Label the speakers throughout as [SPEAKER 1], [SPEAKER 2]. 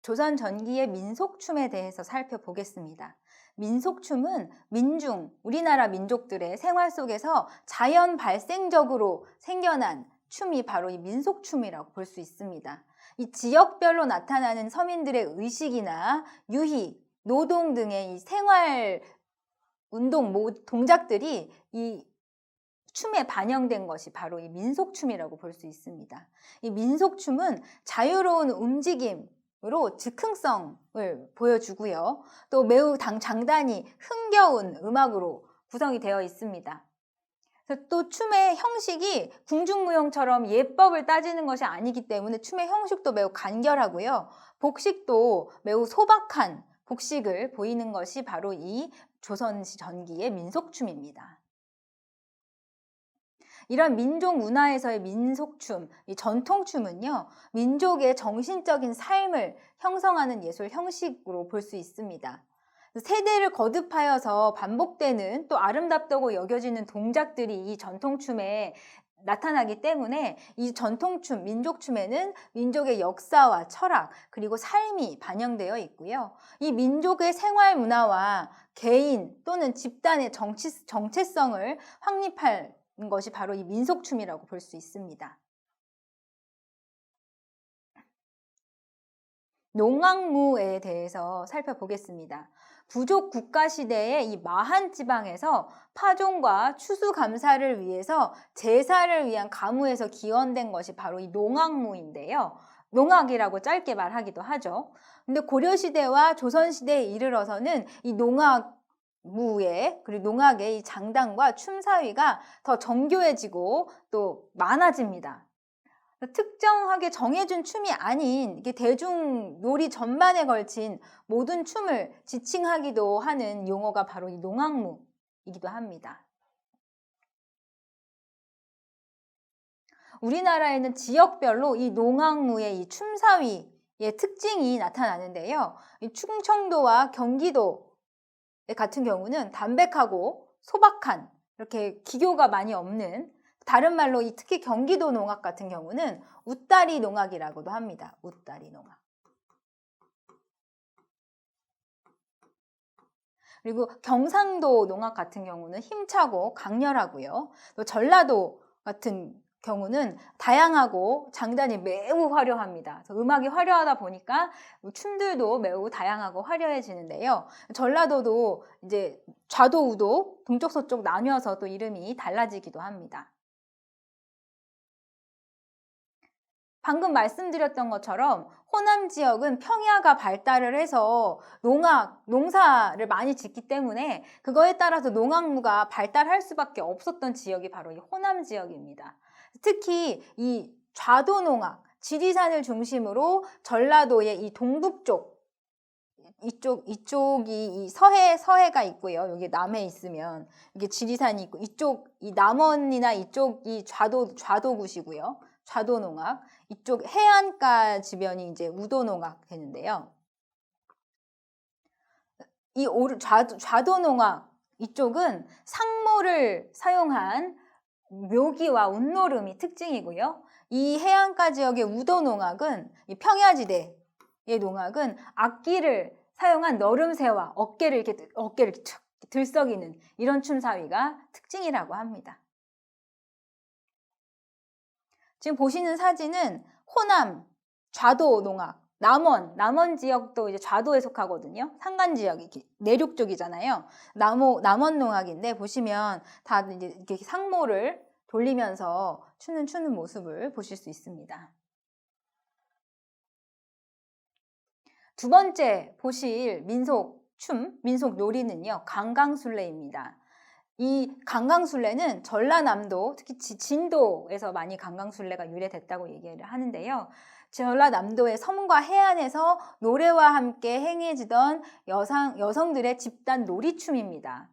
[SPEAKER 1] 조선 전기의 민속춤에 대해서 살펴보겠습니다. 민속춤은 우리나라 민족들의 생활 속에서 자연 발생적으로 생겨난 춤이 바로 이 민속춤이라고 볼 수 있습니다. 이 지역별로 나타나는 서민들의 의식이나 유희, 노동 등의 이 생활 운동 동작들이 이 춤에 반영된 것이 바로 이 민속춤이라고 볼 수 있습니다. 이 민속춤은 자유로운 움직임으로 즉흥성을 보여주고요. 또 매우 장단이 흥겨운 음악으로 구성이 되어 있습니다. 또 춤의 형식이 궁중무용처럼 예법을 따지는 것이 아니기 때문에 춤의 형식도 매우 간결하고요. 복식도 매우 소박한 복식을 보이는 것이 바로 이 조선 전기의 민속춤입니다. 이런 민족 문화에서의 민속춤, 이 전통춤은요, 민족의 정신적인 삶을 형성하는 예술 형식으로 볼 수 있습니다. 세대를 거듭하여서 반복되는 또 아름답다고 여겨지는 동작들이 이 전통춤에 나타나기 때문에 이 전통춤, 민족춤에는 민족의 역사와 철학, 그리고 삶이 반영되어 있고요. 이 민족의 생활 문화와 개인 또는 집단의 정체성을 확립할 것이 바로 이 민속춤이라고 볼 수 있습니다. 농악무에 대해서 살펴보겠습니다. 부족 국가 시대의 이 마한 지방에서 파종과 추수감사를 위해서 제사를 위한 가무에서 기원된 것이 바로 이 농악무인데요. 농악이라고 짧게 말하기도 하죠. 근데 고려시대와 조선시대에 이르러서는 이 그리고 농악의 이 장단과 춤사위가 더 정교해지고 또 많아집니다. 특정하게 정해준 춤이 아닌 이게 대중 놀이 전반에 걸친 모든 춤을 지칭하기도 하는 용어가 바로 이 농악무이기도 합니다. 우리나라에는 지역별로 이 농악무의 이 춤사위의 특징이 나타나는데요. 이 충청도와 경기도 같은 경우는 담백하고 소박한 이렇게 기교가 많이 없는, 다른 말로 특히 경기도 농악 같은 경우는 웃다리 농악이라고도 합니다. 웃다리 농악. 그리고 경상도 농악 같은 경우는 힘차고 강렬하고요. 또 전라도 같은 경우는 다양하고 장단이 매우 화려합니다. 음악이 화려하다 보니까 춤들도 매우 다양하고 화려해지는데요. 전라도도 이제 좌도 우도 동쪽 서쪽 나뉘어서 또 이름이 달라지기도 합니다. 방금 말씀드렸던 것처럼 호남 지역은 평야가 발달을 해서 농사를 많이 짓기 때문에 그거에 따라서 농악무가 발달할 수밖에 없었던 지역이 바로 이 호남 지역입니다. 특히 이 좌도 농악, 지리산을 중심으로 전라도의 이 동북쪽, 이쪽이 이 서해가 있고요. 여기 남해 있으면 이게 지리산이 있고, 이 남원이나 이쪽이 좌도구시고요. 좌도 농악, 이쪽 해안가 주변이 이제 우도 농악 되는데요. 이 좌도 농악 이쪽은 상모를 사용한 묘기와 운노름이 특징이고요. 이 해안가 지역의 우도 농악은, 이 평야지대의 농악은 악기를 사용한 너름새와 어깨를 툭 들썩이는 이런 춤사위가 특징이라고 합니다. 지금 보시는 사진은 호남, 좌도 농악, 남원 지역도 이제 좌도에 속하거든요. 산간 지역이 내륙 쪽이잖아요. 남원 농악인데 보시면 다 이제 이렇게 상모를 돌리면서 추는 모습을 보실 수 있습니다. 두 번째 보실 민속 놀이는요, 강강술래입니다. 이 강강술래는 전라남도, 특히 진도에서 많이 강강술래가 유래됐다고 얘기를 하는데요. 전라남도의 섬과 해안에서 노래와 함께 행해지던 여성들의 집단 놀이춤입니다.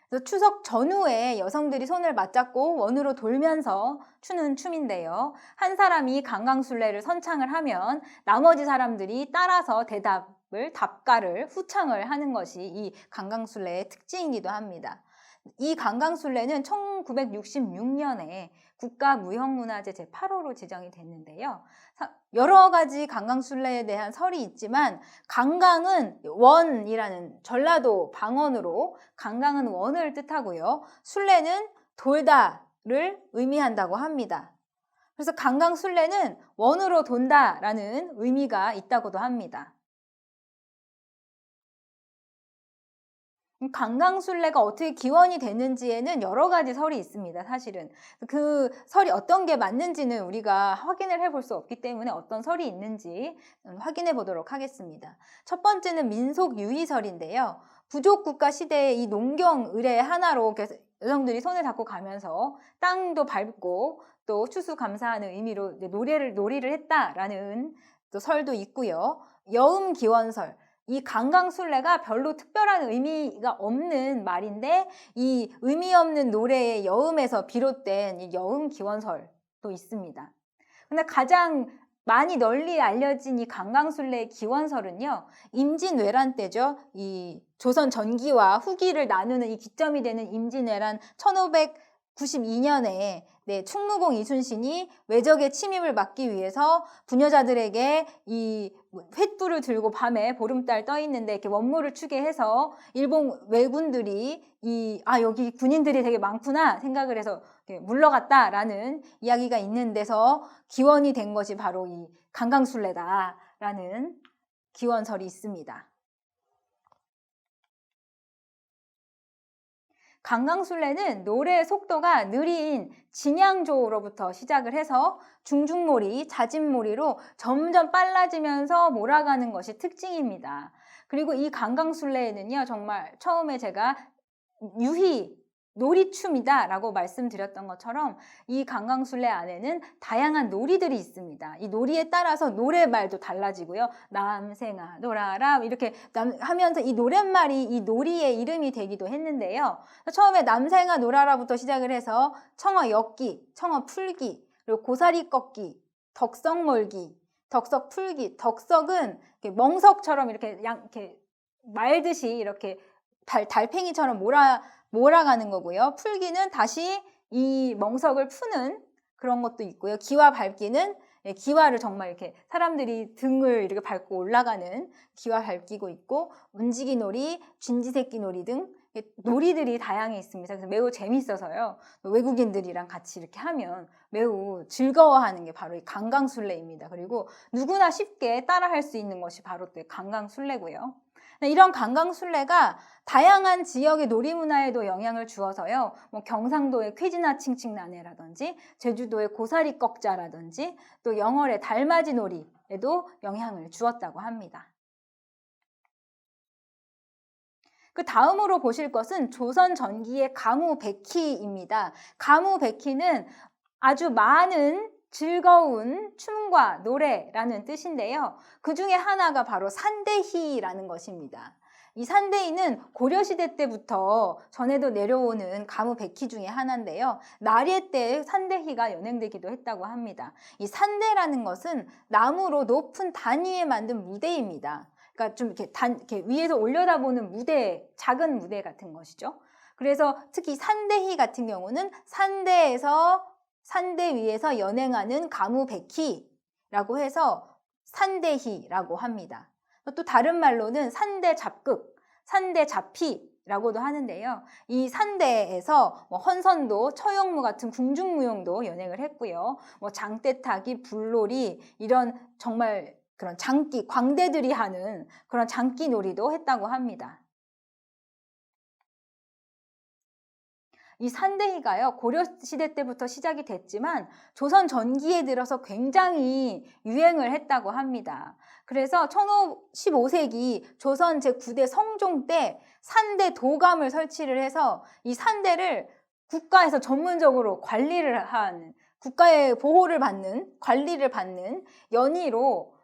[SPEAKER 1] 그래서 추석 전후에 여성들이 손을 맞잡고 원으로 돌면서 추는 춤인데요. 한 사람이 강강술래를 선창을 하면 나머지 사람들이 따라서 답가를 후창을 하는 것이 이 강강술래의 특징이기도 합니다. 이 강강술래는 1966년에 국가무형문화재 제8호로 지정이 됐는데요. 여러 가지 강강술래에 대한 설이 있지만 강강은 원이라는 전라도 방언으로 강강은 원을 뜻하고요. 술래는 돌다를 의미한다고 합니다. 그래서 강강술래는 원으로 돈다라는 의미가 있다고도 합니다. 강강술래가 어떻게 기원이 됐는지에는 여러 가지 설이 있습니다. 사실은 그 설이 어떤 게 맞는지는 우리가 확인을 해볼 수 없기 때문에 어떤 설이 있는지 확인해 보도록 하겠습니다. 첫 번째는 민속유의설인데요. 부족국가 시대의 이 농경 의례 하나로 여성들이 손을 잡고 가면서 땅도 밟고 또 추수감사하는 의미로 놀이를 했다라는 또 설도 있고요. 여음기원설, 이 강강술래가 별로 특별한 의미가 없는 말인데 이 의미 없는 노래의 여음에서 비롯된 이 여음기원설도 있습니다. 근데 가장 많이 널리 알려진 이 강강술래의 기원설은요, 임진왜란 때죠. 이 조선 전기와 후기를 나누는 이 기점이 되는 임진왜란 1592년에 충무공 이순신이 왜적의 침입을 막기 위해서 부녀자들에게 이 횃불을 들고 밤에 보름달 떠 있는데 이렇게 원물을 추게 해서 일본 왜군들이 여기 군인들이 되게 많구나 생각을 해서 물러갔다라는 이야기가 있는 데서 기원이 된 것이 바로 이 강강술래다라는 기원설이 있습니다. 강강술래는 노래의 속도가 느린 진양조로부터 시작을 해서 중중몰이, 자진몰이로 점점 빨라지면서 몰아가는 것이 특징입니다. 그리고 이 강강술래에는요, 정말 처음에 제가 놀이춤이다 라고 말씀드렸던 것처럼 이 강강술래 안에는 다양한 놀이들이 있습니다. 이 놀이에 따라서 노래말도 달라지고요. 남생아 놀아라 이렇게 하면서 이 노랫말이 이 놀이의 이름이 되기도 했는데요. 처음에 남생아 놀아라부터 시작을 해서 청어 엮기, 청어 풀기, 그리고 고사리 꺾기, 덕석 몰기, 덕석 풀기. 덕석은 멍석처럼 이렇게 말듯이 이렇게 달팽이처럼 몰아가는 거고요. 풀기는 다시 이 멍석을 푸는 그런 것도 있고요. 기와 밟기는 기와를 정말 이렇게 사람들이 등을 이렇게 밟고 올라가는 기와 밟기고 있고, 문지기 놀이, 쥔지새끼 놀이 등 놀이들이 다양히 있습니다. 그래서 매우 재밌어서요. 외국인들이랑 같이 이렇게 하면 매우 즐거워하는 게 바로 이 강강술래입니다. 그리고 누구나 쉽게 따라할 수 있는 것이 바로 또 강강술래고요. 이런 강강술래가 다양한 지역의 놀이문화에도 영향을 주어서요. 경상도의 쾌지나 칭칭나네라든지 제주도의 고사리 꺾자라든지 또 영월의 달맞이 놀이에도 영향을 주었다고 합니다. 그 다음으로 보실 것은 조선 전기의 가무백희입니다. 가무백희는 아주 많은 즐거운 춤과 노래라는 뜻인데요. 그 중에 하나가 바로 산대희라는 것입니다. 이 산대희는 고려시대 때부터 전해도 내려오는 가무백희 중에 하나인데요. 나리에 때 산대희가 연행되기도 했다고 합니다. 이 산대라는 것은 나무로 높은 단 위에 만든 무대입니다. 그러니까 좀 이렇게 위에서 올려다보는 무대, 작은 무대 같은 것이죠. 그래서 특히 산대희 같은 경우는 산대 위에서 연행하는 가무백희라고 해서 산대희라고 합니다. 또 다른 말로는 산대잡극, 산대잡희라고도 하는데요. 이 산대에서 헌선도, 처용무 같은 궁중무용도 연행을 했고요. 장대타기, 불놀이 이런 정말 그런 장기, 광대들이 하는 그런 장기놀이도 했다고 합니다. 이 산대희가요, 고려시대 때부터 시작이 됐지만 조선 전기에 들어서 굉장히 유행을 했다고 합니다. 그래서 15세기 조선 제9대 성종 때 산대 도감을 설치를 해서 이 산대를 국가에서 전문적으로 관리를 하는, 국가의 보호를 받는, 관리를 받는 연희로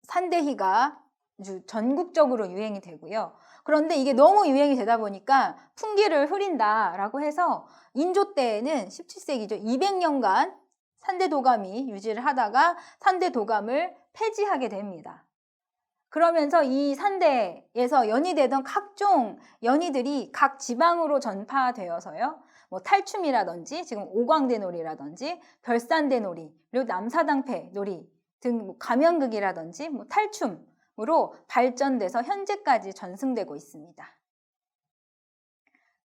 [SPEAKER 1] 산대희가 아주 전국적으로 유행이 되고요. 그런데 이게 너무 유행이 되다 보니까 풍기를 흐린다라고 해서 인조 때에는 17세기죠. 200년간 산대도감이 유지를 하다가 산대도감을 폐지하게 됩니다. 그러면서 이 산대에서 연이되던 각종 연희들이 각 지방으로 전파되어서요. 뭐 탈춤이라든지 지금 오광대놀이라든지 별산대놀이 그리고 남사당패놀이 등 뭐 가면극이라든지 뭐 탈춤으로 발전돼서 현재까지 전승되고 있습니다.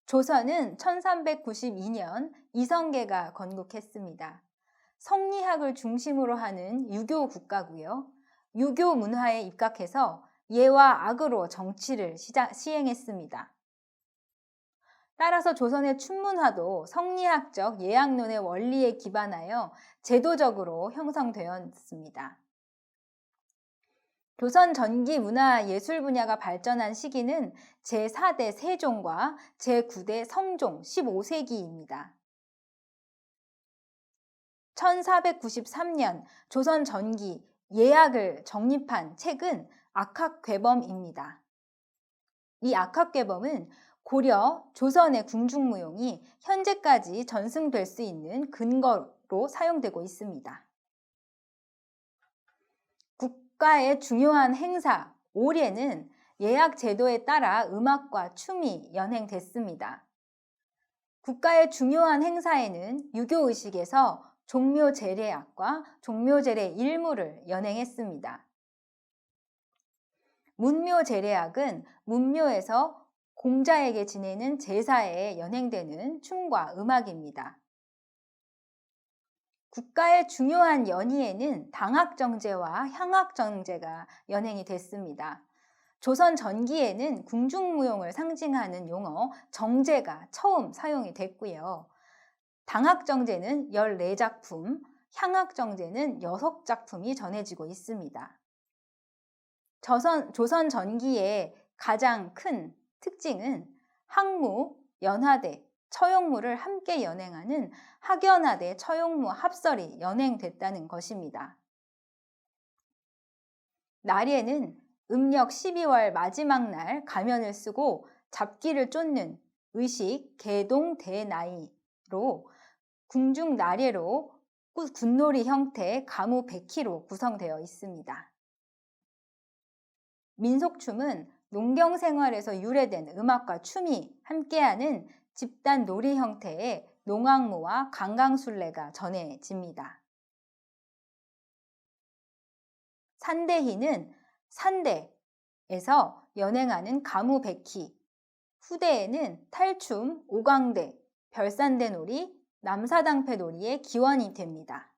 [SPEAKER 1] 조선은 1392년 이성계가 건국했습니다. 성리학을 중심으로 하는 유교 국가고요. 유교 문화에 입각해서 예와 악으로 정치를 시행했습니다. 따라서 조선의 춘문화도 성리학적 예학론의 원리에 기반하여 제도적으로 형성되었습니다. 조선 전기 문화 예술 분야가 발전한 시기는 제4대 세종과 제9대 성종 15세기입니다. 1493년 조선 전기 예학을 정립한 책은 악학궤범입니다. 이 악학궤범은 고려, 조선의 궁중무용이 현재까지 전승될 수 있는 근거로 사용되고 있습니다. 국가의 중요한 행사, 올해는 예약 제도에 따라 음악과 춤이 연행됐습니다. 국가의 중요한 행사에는 유교의식에서 종묘제례악과 종묘제례 일무를 연행했습니다. 문묘제례악은 문묘에서 공자에게 지내는 제사에 연행되는 춤과 음악입니다. 국가의 중요한 연희에는 당학정제와 향학정제가 연행이 됐습니다. 조선 전기에는 궁중무용을 상징하는 용어 정제가 처음 사용이 됐고요. 당학정제는 14작품, 향학정제는 6작품이 전해지고 있습니다. 조선 전기의 가장 큰 특징은 학무, 연화대, 처용무를 함께 연행하는 학연화대 처용무 합설이 연행됐다는 것입니다. 날에는 음력 12월 마지막 날 가면을 쓰고 잡기를 쫓는 의식 개동대나이로 궁중 나례로 군놀이 형태의 가무 백희로 구성되어 있습니다. 민속춤은 농경 생활에서 유래된 음악과 춤이 함께하는 집단 놀이 형태의 농악무와 강강술래가 전해집니다. 산대희는 산대에서 연행하는 가무백희, 후대에는 탈춤, 오광대, 별산대놀이, 남사당패놀이의 기원이 됩니다.